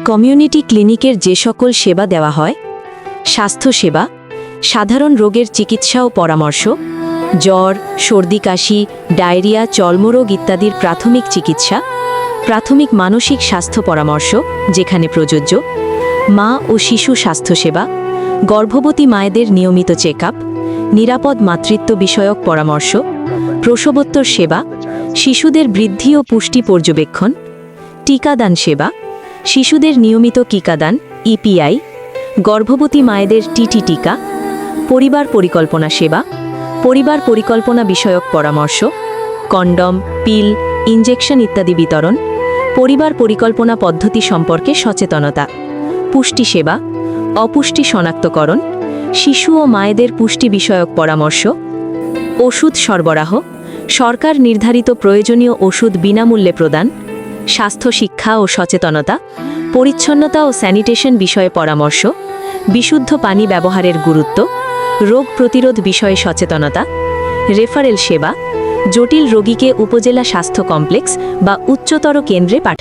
Community ক্লিনিকের যে সকল সেবা দেওয়া হয়: স্বাস্থ্যসেবা, সাধারণ রোগের চিকিৎসা ও পরামর্শ, জ্বর, সর্দি কাশি, ডায়রিয়া, চর্মরোগ ইত্যাদির প্রাথমিক চিকিৎসা, প্রাথমিক মানসিক স্বাস্থ্য পরামর্শ যেখানে প্রযোজ্য, মা ও শিশু স্বাস্থ্যসেবা, গর্ভবতী মায়েদের নিয়মিত চেকআপ, নিরাপদ মাতৃত্ব বিষয়ক পরামর্শ, প্রসবোত্তর সেবা, শিশুদের বৃদ্ধি ও পুষ্টি পর্যবেক্ষণ, টিকাদান সেবা, শিশুদের নিয়মিত টিকাদান ইপিআই, গর্ভবতী মায়েদের টিটি টিকা, পরিবার পরিকল্পনা সেবা, পরিবার পরিকল্পনা বিষয়ক পরামর্শ, কন্ডম, পিল, ইনজেকশন ইত্যাদি বিতরণ, পরিবার পরিকল্পনা পদ্ধতি সম্পর্কে সচেতনতা, পুষ্টি সেবা, অপুষ্টি শনাক্তকরণ, শিশু ও মায়েদের পুষ্টি বিষয়ক পরামর্শ, ওষুধ সরবরাহ, সরকার নির্ধারিত প্রয়োজনীয় ওষুধ বিনামূল্যে প্রদান, স্বাস্থ্য শিক্ষা ও সচেতনতা, পরিচ্ছন্নতা ও স্যানিটেশন বিষয়ে পরামর্শ, বিশুদ্ধ পানি ব্যবহারের গুরুত্ব, রোগ প্রতিরোধ বিষয়ে সচেতনতা, রেফারেল সেবা, জটিল রোগীকে উপজেলা স্বাস্থ্য কমপ্লেক্স বা উচ্চতর কেন্দ্রে পাঠানো।